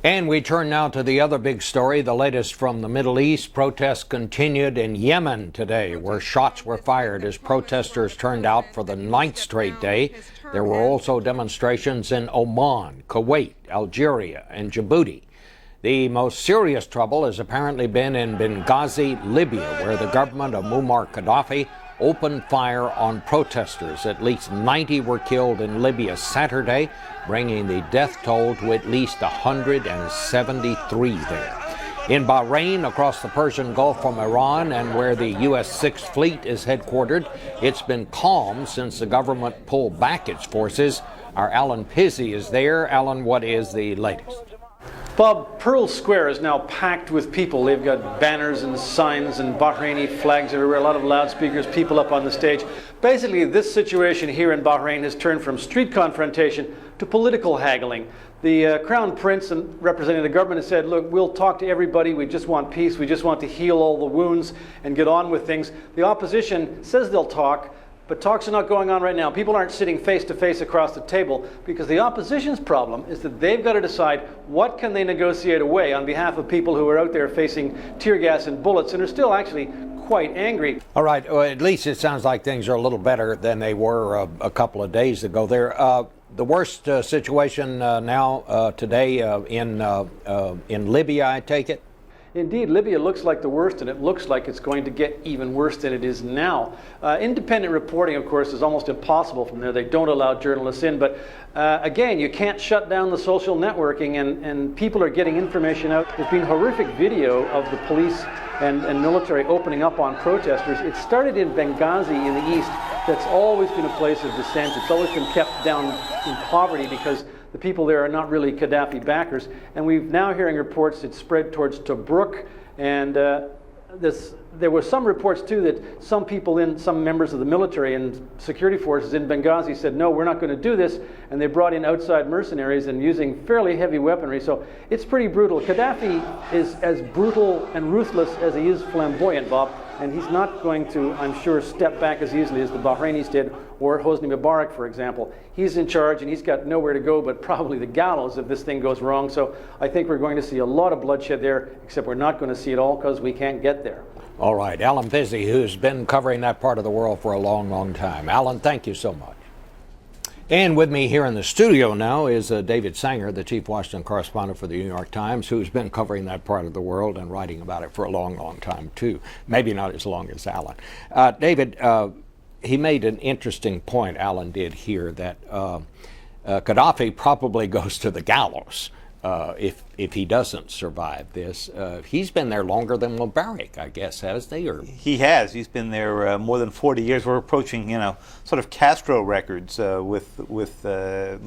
And we turn now to the other big story, the latest from the Middle East. Protests continued in Yemen today, where shots were fired as protesters turned out for the ninth straight day. There were also demonstrations in Oman, Kuwait, Algeria, and Djibouti. The most serious trouble has apparently been in Benghazi, Libya, where the government of Mommar Gadhafi opened fire on protesters. At least 90 were killed in Libya Saturday, bringing the death toll to at least 173 there. In Bahrain, across the Persian Gulf from Iran and where the U.S. Sixth Fleet is headquartered, it's been calm since the government pulled back its forces. Our Alan Pizzey is there. Alan, what is the latest? Bob, Pearl Square is now packed with people. They've got banners and signs and Bahraini flags everywhere, a lot of loudspeakers, people up on the stage. Basically, this situation here in Bahrain has turned from street confrontation to political haggling. The Crown Prince and representing the government has said, look, we'll talk to everybody. We just want peace. We just want to heal all the wounds and get on with things. The opposition says they'll talk, but talks are not going on right now. People aren't sitting face to face across the table because the opposition's problem is that they've got to decide what can they negotiate away on behalf of people who are out there facing tear gas and bullets and are still actually quite angry. All right, well, at least it sounds like things are a little better than they were a couple of days ago there. The worst situation now today in Libya, I take it? Indeed, Libya looks like the worst, and it looks like it's going to get even worse than it is now. Independent reporting, of course, is almost impossible from there. They don't allow journalists in, but again, you can't shut down the social networking, and people are getting information out. There's been horrific video of the police and military opening up on protesters. It started in Benghazi in the east. That's always been a place of dissent. It's always been kept down in poverty because the people there are not really Gaddafi backers. And we're now hearing reports it spread towards Tobruk. And there were some reports, too, that some members of the military and security forces in Benghazi said, no, we're not going to do this. And they brought in outside mercenaries and using fairly heavy weaponry. So it's pretty brutal. Gaddafi is as brutal and ruthless as he is flamboyant, Bob. And he's not going to, I'm sure, step back as easily as the Bahrainis did, or Hosni Mubarak, for example. He's in charge, and he's got nowhere to go but probably the gallows if this thing goes wrong. So I think we're going to see a lot of bloodshed there, except we're not going to see it all because we can't get there. All right, Alan Pizzey, who's been covering that part of the world for a long, long time. Alan, thank you so much. And with me here in the studio now is David Sanger, the chief Washington correspondent for the New York Times, who's been covering that part of the world and writing about it for a long, long time, too. Maybe not as long as Alan. David, he made an interesting point, Alan did here, that Gaddafi probably goes to the gallows if he doesn't survive this. He's been there longer than Mubarak, I guess, hasn't he? Or he has. He's been there more than 40 years. We're approaching, sort of Castro records with Mr.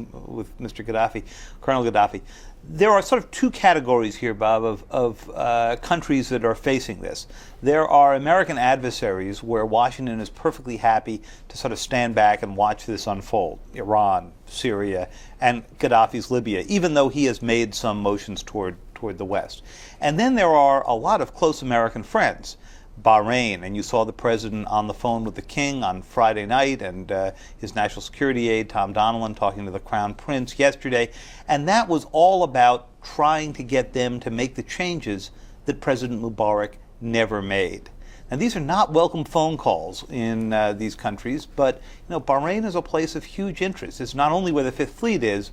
Gaddafi, Colonel Gaddafi. There are sort of two categories here, Bob, of countries that are facing this. There are American adversaries where Washington is perfectly happy to sort of stand back and watch this unfold. Iran, Syria, and Gaddafi's Libya, even though he has made some motions toward the West. And then there are a lot of close American friends. Bahrain, and you saw the president on the phone with the king on Friday night, and his national security aide, Tom Donilon, talking to the Crown Prince yesterday. And that was all about trying to get them to make the changes that President Mubarak never made. Now, these are not welcome phone calls in these countries, but Bahrain is a place of huge interest. It's not only where the Fifth Fleet is,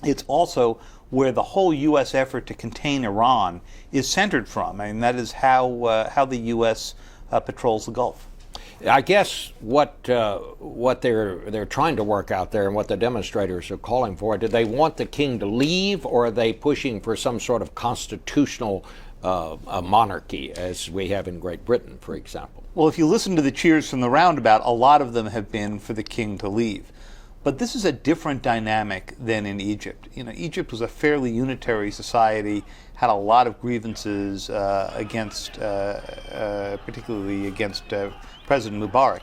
it's also where the whole U.S. effort to contain Iran is centered from. I mean, that is how the U.S. Patrols the Gulf. I guess what they're trying to work out there and what the demonstrators are calling for, do they want the king to leave, or are they pushing for some sort of constitutional monarchy, as we have in Great Britain, for example? Well, if you listen to the cheers from the roundabout, a lot of them have been for the king to leave. But this is a different dynamic than in Egypt. Egypt was a fairly unitary society, had a lot of grievances particularly against President Mubarak.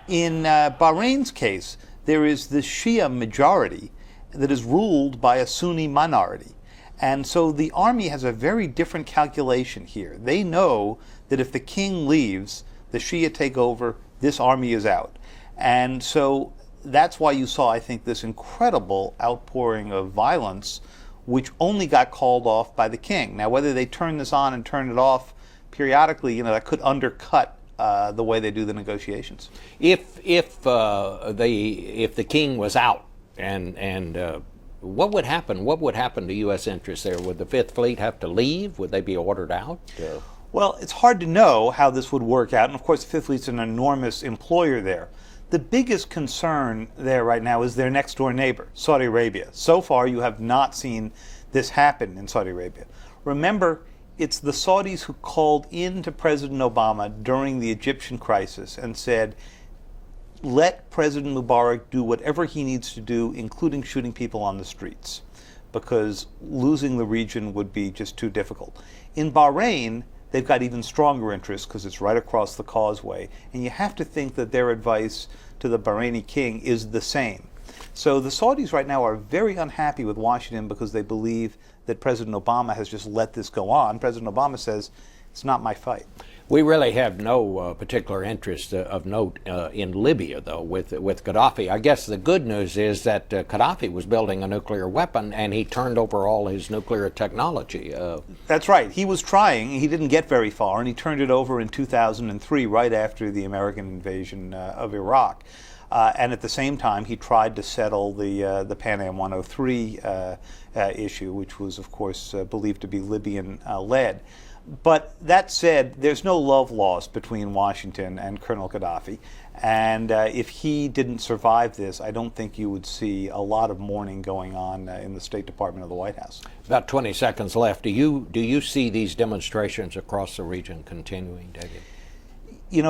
In Bahrain's case, there is this Shia majority that is ruled by a Sunni minority. And so the army has a very different calculation here. They know that if the king leaves, the Shia take over, this army is out. And so that's why you saw, I think, this incredible outpouring of violence which only got called off by the king. Now, whether they turn this on and turn it off periodically, that could undercut the way they do the negotiations. If the king was out, and what would happen? What would happen to U.S. interests there? Would the Fifth Fleet have to leave? Would they be ordered out? Well, it's hard to know how this would work out, and of course the Fifth Fleet's an enormous employer there. The biggest concern there right now is their next door neighbor, Saudi Arabia. So far you have not seen this happen in Saudi Arabia. Remember, it's the Saudis who called in to President Obama during the Egyptian crisis and said, let President Mubarak do whatever he needs to do, including shooting people on the streets, because losing the region would be just too difficult. In Bahrain, they've got even stronger interests because it's right across the causeway, and you have to think that their advice to the Bahraini king is the same. So the Saudis right now are very unhappy with Washington because they believe that President Obama has just let this go on. President Obama says, it's not my fight. We really have no particular interest of note in Libya, though, with Gaddafi. I guess the good news is that Gaddafi was building a nuclear weapon, and he turned over all his nuclear technology. That's right. He was trying. He didn't get very far, and he turned it over in 2003, right after the American invasion of Iraq. And at the same time, he tried to settle the Pan Am 103 issue, which was, of course, believed to be Libyan-led. But that said, there's no love lost between Washington and Colonel Gaddafi. And if he didn't survive this, I don't think you would see a lot of mourning going on in the State Department of the White House. About 20 seconds left. Do you see these demonstrations across the region continuing, David?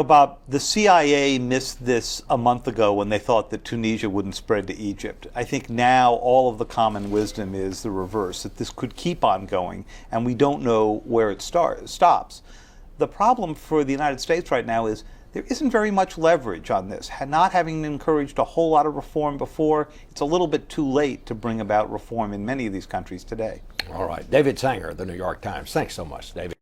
Bob, the CIA missed this a month ago when they thought that Tunisia wouldn't spread to Egypt. I think now all of the common wisdom is the reverse, that this could keep on going, and we don't know where it stops. The problem for the United States right now is there isn't very much leverage on this. Not having encouraged a whole lot of reform before, it's a little bit too late to bring about reform in many of these countries today. All right. David Sanger, The New York Times. Thanks so much, David.